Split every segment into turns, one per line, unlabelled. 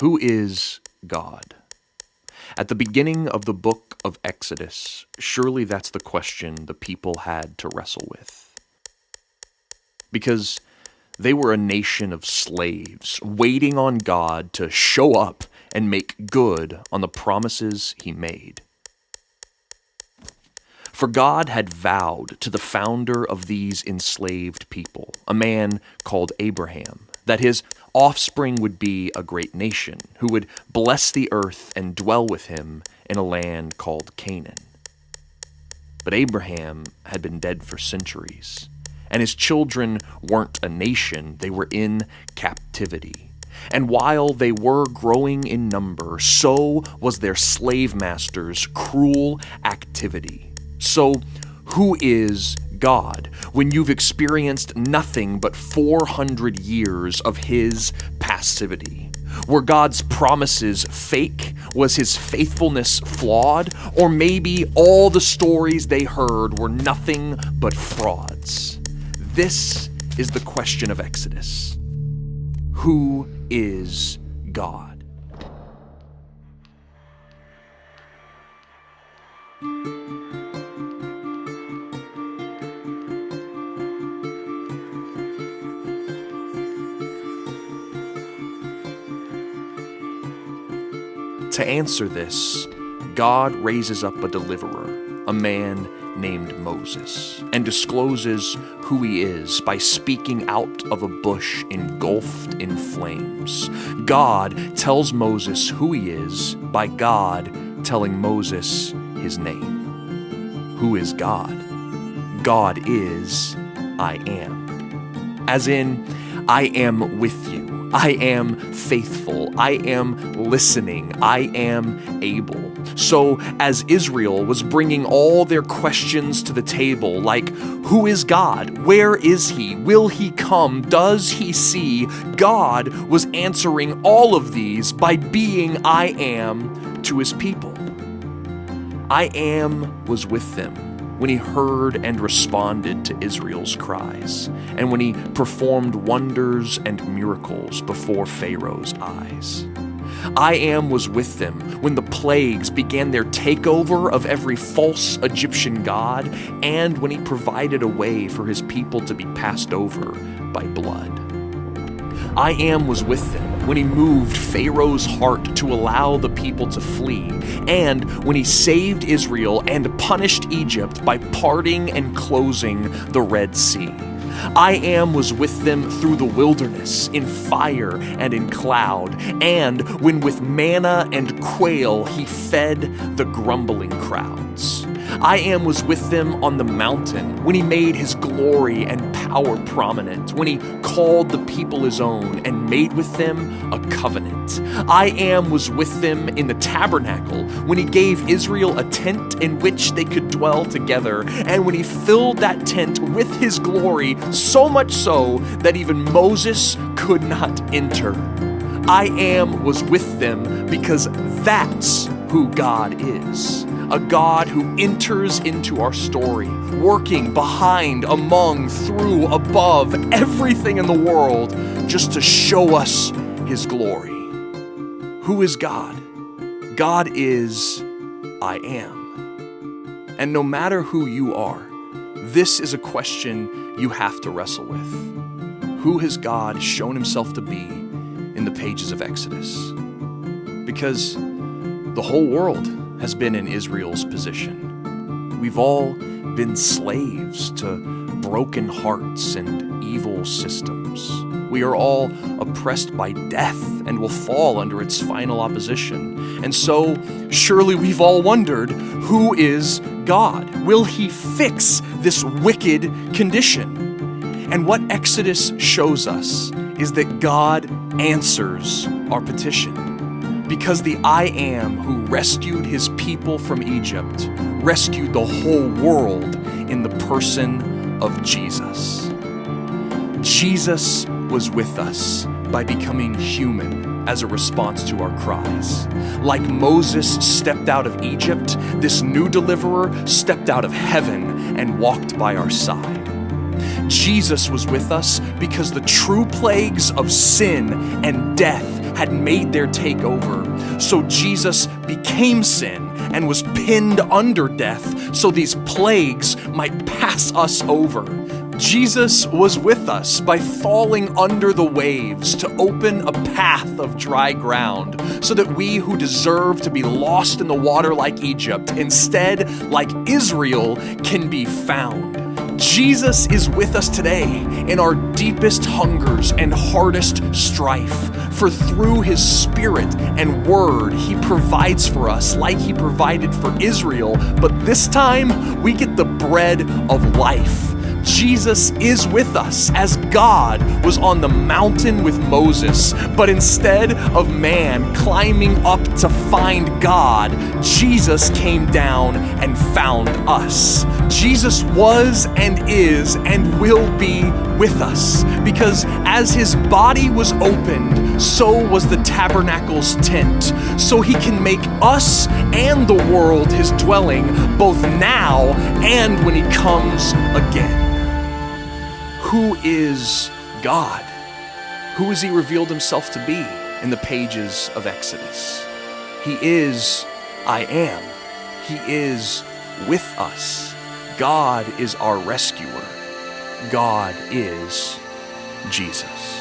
Who is God? At the beginning of the book of Exodus, surely that's the question the people had to wrestle with. Because they were a nation of slaves, waiting on God to show up and make good on the promises he made. For God had vowed to the founder of these enslaved people, a man called Abraham, that his offspring would be a great nation, who would bless the earth and dwell with him in a land called Canaan. But Abraham had been dead for centuries, and his children weren't a nation, they were in captivity. And while they were growing in number, so was their slave master's cruel activity. So, who is God when you've experienced nothing but 400 years of his passivity? Were God's promises fake? Was his faithfulness flawed? Or maybe all the stories they heard were nothing but frauds? This is the question of Exodus. Who is God? To answer this, God raises up a deliverer, a man named Moses, and discloses who he is by speaking out of a bush engulfed in flames. God tells Moses who he is by God telling Moses his name. Who is God? God is I am. As in, I am with you. I am faithful. I am listening. I am able. So as Israel was bringing all their questions to the table, like, who is God? Where is he? Will he come? Does he see? God was answering all of these by being I am to his people. I am was with them when he heard and responded to Israel's cries, and when he performed wonders and miracles before Pharaoh's eyes. I am was with them when the plagues began their takeover of every false Egyptian god, and when he provided a way for his people to be passed over by blood. I am was with them when he moved Pharaoh's heart to allow the people to flee, and when he saved Israel and punished Egypt by parting and closing the Red Sea. I am was with them through the wilderness, in fire and in cloud, and when with manna and quail he fed the grumbling crowds. I am was with them on the mountain when he made his glory and power prominent, when he called the people his own and made with them a covenant. I am was with them in the tabernacle when he gave Israel a tent in which they could dwell together, and when he filled that tent with his glory, so much so that even Moses could not enter. I am was with them because that's who God is. A God who enters into our story, working behind, among, through, above, everything in the world, just to show us his glory. Who is God? God is I am. And no matter who you are, this is a question you have to wrestle with. Who has God shown himself to be in the pages of Exodus? Because the whole world has been in Israel's position. We've all been slaves to broken hearts and evil systems. We are all oppressed by death and will fall under its final opposition. And so, surely we've all wondered, who is God? Will he fix this wicked condition? And what Exodus shows us is that God answers our petition. Because the I Am who rescued his people from Egypt rescued the whole world in the person of Jesus. Jesus was with us by becoming human as a response to our cries. Like Moses stepped out of Egypt, this new deliverer stepped out of heaven and walked by our side. Jesus was with us because the true plagues of sin and death had made their takeover. So Jesus became sin and was pinned under death so these plagues might pass us over. Jesus was with us by falling under the waves to open a path of dry ground so that we who deserve to be lost in the water like Egypt, instead, like Israel, can be found. Jesus is with us today in our deepest hungers and hardest strife, for through his Spirit and Word, he provides for us like he provided for Israel, but this time we get the bread of life. Jesus is with us as God was on the mountain with Moses, but instead of man climbing up to find God, Jesus came down and found us. Jesus was and is and will be with us, because as his body was opened, so was the tabernacle's tent, so he can make us and the world his dwelling, both now and when he comes again. Who is God? Who has he revealed himself to be in the pages of Exodus? He is I am. He is with us. God is our rescuer. God is Jesus.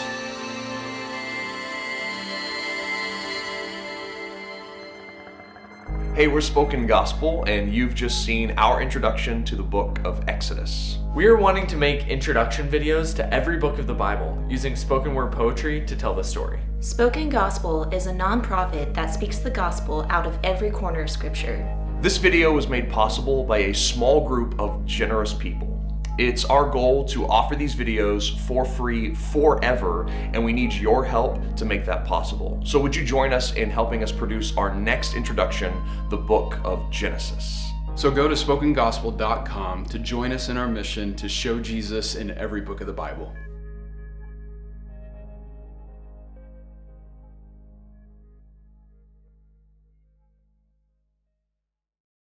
Hey, we're Spoken Gospel, and you've just seen our introduction to the book of Exodus.
We are wanting to make introduction videos to every book of the Bible, using spoken word poetry to tell the story.
Spoken Gospel is a nonprofit that speaks the gospel out of every corner of Scripture.
This video was made possible by a small group of generous people. It's our goal to offer these videos for free forever, and we need your help to make that possible. So would you join us in helping us produce our next introduction, the book of Genesis?
So go to spokengospel.com to join us in our mission to show Jesus in every book of the Bible.